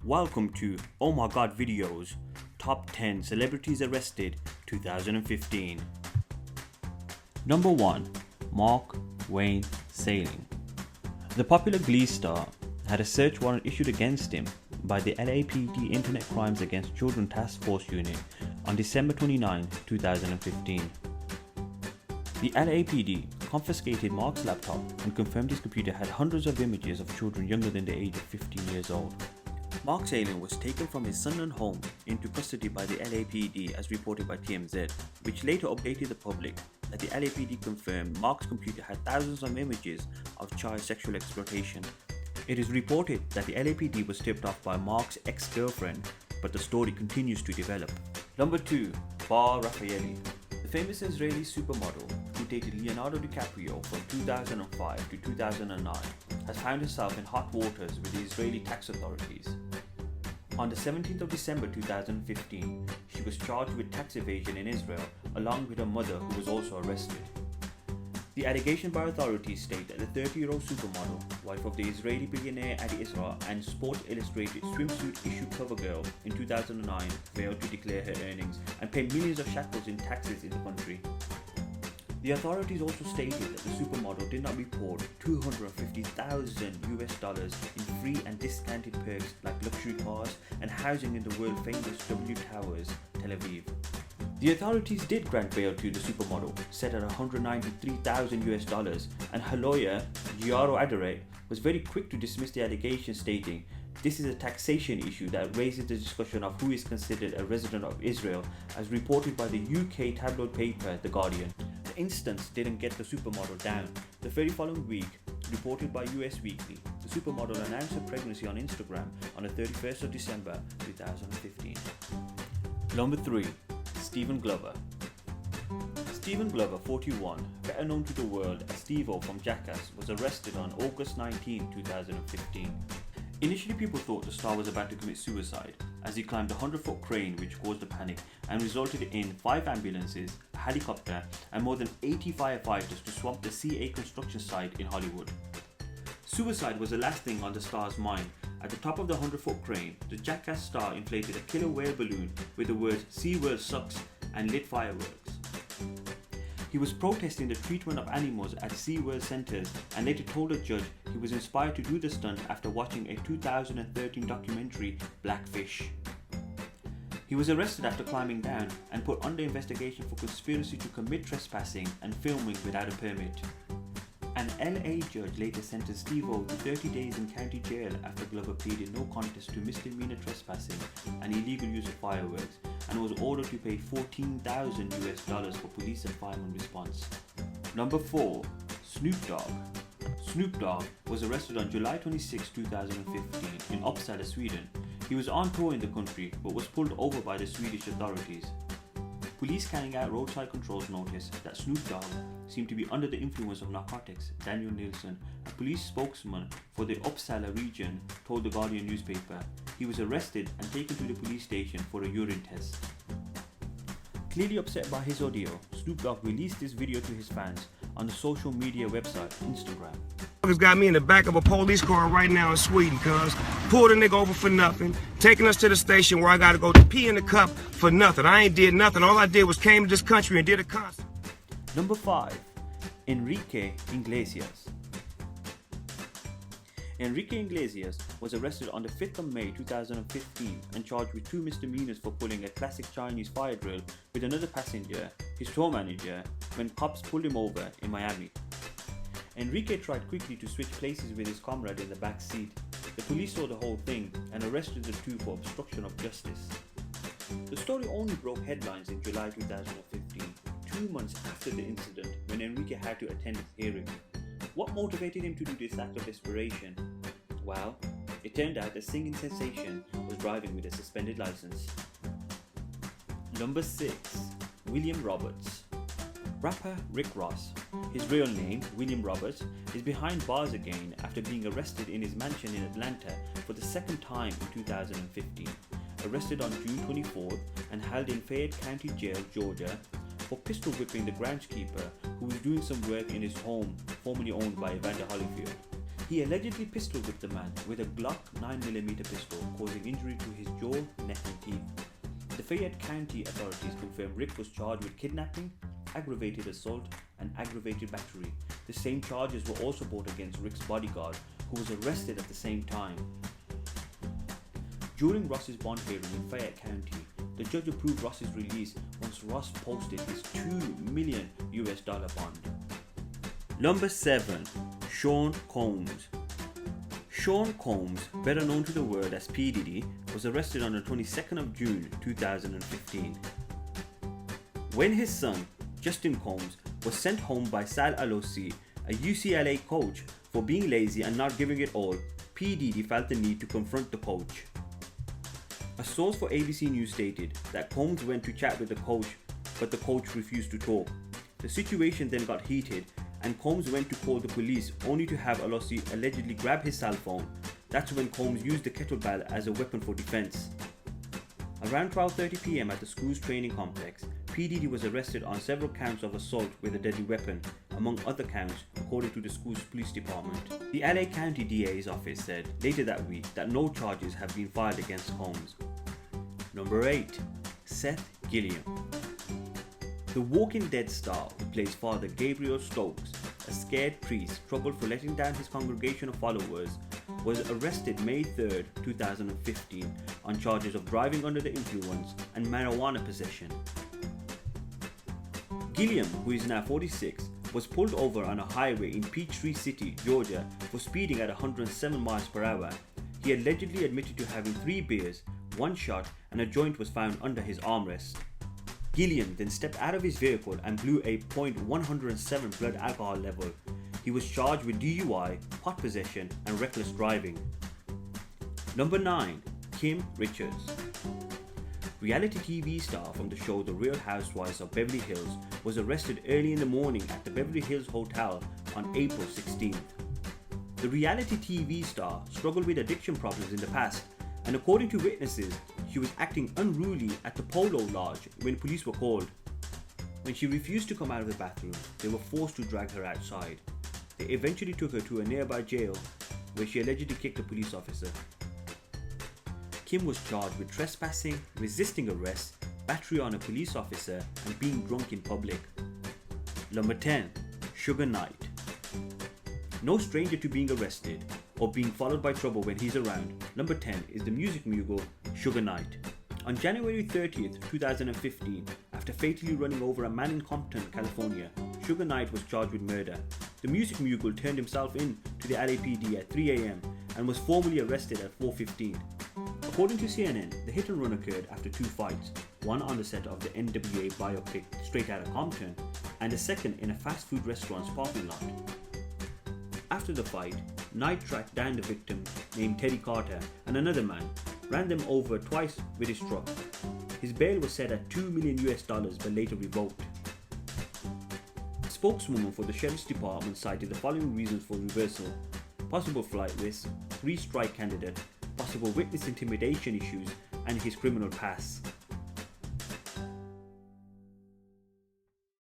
Welcome to Oh My God Videos Top 10 Celebrities Arrested 2015. Number 1. Mark Wayne Sailing. The popular Glee star had a search warrant issued against him by the LAPD Internet Crimes Against Children Task Force Unit on December 29, 2015. The LAPD confiscated Mark's laptop and confirmed his computer had hundreds of images of children younger than the age of 15 years old. Mark Sailing was taken from his Sunderland home into custody by the LAPD as reported by TMZ, which later updated the public that the LAPD confirmed Mark's computer had thousands of images of child sexual exploitation. It is reported that the LAPD was tipped off by Mark's ex-girlfriend, but the story continues to develop. Number 2. Bar Raffaelli. The famous Israeli supermodel who dated Leonardo DiCaprio from 2005 to 2009 has found herself in hot waters with the Israeli tax authorities. On the 17th of December 2015, she was charged with tax evasion in Israel along with her mother, who was also arrested. The allegation by authorities state that the 30-year-old supermodel, wife of the Israeli billionaire Adi Israel and Sports Illustrated swimsuit issue cover girl in 2009, failed to declare her earnings and pay millions of shekels in taxes in the country. The authorities also stated that the supermodel did not report $250,000 in free and discounted perks like luxury cars and housing in the world-famous W Towers, Tel Aviv. The authorities did grant bail to the supermodel, set at $193,000, and her lawyer, Giaro Adare, was very quick to dismiss the allegation, stating, "This is a taxation issue that raises the discussion of who is considered a resident of Israel, as reported by the UK tabloid paper The Guardian." The instance didn't get the supermodel down. The very following week, reported by US Weekly, the supermodel announced her pregnancy on Instagram on the 31st of December 2015. Number 3. Stephen Glover. Stephen Glover, 41, better known to the world as Steve-O from Jackass, was arrested on August 19, 2015. Initially, people thought the star was about to commit suicide as he climbed a 100-foot crane, which caused a panic and resulted in 5 ambulances, a helicopter, and more than 80 firefighters to swamp the CA construction site in Hollywood. Suicide was the last thing on the star's mind. At the top of the 100-foot crane, the Jackass star inflated a killer whale balloon with the words "SeaWorld sucks" and lit fireworks. He was protesting the treatment of animals at SeaWorld centres and later told a judge he was inspired to do the stunt after watching a 2013 documentary, Blackfish. He was arrested after climbing down and put under investigation for conspiracy to commit trespassing and filming without a permit. An LA judge later sentenced Steve-O to 30 days in county jail after Glover pleaded no contest to misdemeanor trespassing and illegal use of fireworks, and was ordered to pay $14,000 for police and fireman response. Number 4. Snoop Dogg. Snoop Dogg was arrested on July 26, 2015 in Uppsala, Sweden. He was on tour in the country but was pulled over by the Swedish authorities. Police carrying out roadside controls noticed that Snoop Dogg seemed to be under the influence of narcotics. Daniel Nilsson, a police spokesman for the Uppsala region, told the Guardian newspaper he was arrested and taken to the police station for a urine test. Clearly upset by his ordeal, Snoop Dogg released this video to his fans on the social media website Instagram. Has got me in the back of a police car right now in Sweden, cuz. Pulled a nigga over for nothing, taking us to the station where I gotta go pee in the cup for nothing. I ain't did nothing. All I did was came to this country and did a concert. Number 5. Enrique Iglesias. Enrique Iglesias was arrested on the 5th of May 2015 and charged with 2 misdemeanors for pulling a classic Chinese fire drill with another passenger, his tour manager, when cops pulled him over in Miami. Enrique tried quickly to switch places with his comrade in the back seat. The police saw the whole thing and arrested the two for obstruction of justice. The story only broke headlines in July 2015, 2 months after the incident when Enrique had to attend his hearing. What motivated him to do this act of desperation? Well, it turned out the singing sensation was driving with a suspended license. Number 6. William Roberts. Rapper Rick Ross, his real name William Roberts, is behind bars again after being arrested in his mansion in Atlanta for the second time in 2015. Arrested on June 24th and held in Fayette County Jail, Georgia, for pistol whipping the groundskeeper who was doing some work in his home formerly owned by Evander Holyfield. He allegedly pistol whipped the man with a Glock 9mm pistol, causing injury to his jaw, neck and teeth. The Fayette County authorities confirmed Rick was charged with kidnapping, aggravated assault and aggravated battery. The same charges were also brought against Rick's bodyguard, who was arrested at the same time. During Ross's bond hearing in Fayette County, the judge approved Ross's release once Ross posted his $2 million bond. Number 7. Sean Combs. Sean Combs, better known to the world as P. Diddy, was arrested on the 22nd of June 2015. When his son, Justin Combs, was sent home by Sal Alosi, a UCLA coach, for being lazy and not giving it all, P. Diddy felt the need to confront the coach. A source for ABC News stated that Combs went to chat with the coach, but the coach refused to talk. The situation then got heated and Combs went to call the police, only to have Alosi allegedly grab his cell phone. That's when Combs used the kettlebell as a weapon for defense. Around 12:30 p.m. at the school's training complex, P. Diddy was arrested on several counts of assault with a deadly weapon, among other counts, according to the school's police department. The LA County DA's office said later that week that no charges have been filed against Combs. Number 8. Seth Gilliam. The Walking Dead star who plays Father Gabriel Stokes, a scared priest troubled for letting down his congregation of followers, was arrested May 3, 2015 on charges of driving under the influence and marijuana possession. Gilliam, who is now 46, was pulled over on a highway in Peachtree City, Georgia for speeding at 107 miles per hour. He allegedly admitted to having 3 beers, 1 shot and a joint was found under his armrest. Gilliam then stepped out of his vehicle and blew a .107 blood alcohol level. He was charged with DUI, pot possession and reckless driving. Number 9. Kim Richards. Reality TV star from the show The Real Housewives of Beverly Hills was arrested early in the morning at the Beverly Hills Hotel on April 16th. The reality TV star struggled with addiction problems in the past, and according to witnesses, she was acting unruly at the Polo Lodge when police were called. When she refused to come out of the bathroom, they were forced to drag her outside. They eventually took her to a nearby jail where she allegedly kicked a police officer. Kim was charged with trespassing, resisting arrest, battery on a police officer and being drunk in public. Number 10. Suge Knight. No stranger to being arrested or being followed by trouble when he's around, number 10 is the music mogul Suge Knight. On January 30th, 2015, after fatally running over a man in Compton, California, Suge Knight was charged with murder. The music mogul turned himself in to the LAPD at 3 a.m. and was formally arrested at 4:15. According to CNN, the hit and run occurred after 2 fights, one on the set of the NWA biopic Straight Outta Compton, and a second in a fast food restaurant's parking lot. After the fight, Knight tracked down the victim named Teddy Carter and another man, ran them over twice with his truck. His bail was set at $2 million but later revoked. A spokeswoman for the Sheriff's Department cited the following reasons for reversal: possible flight risk, 3-strike candidate, possible witness intimidation issues, and his criminal past.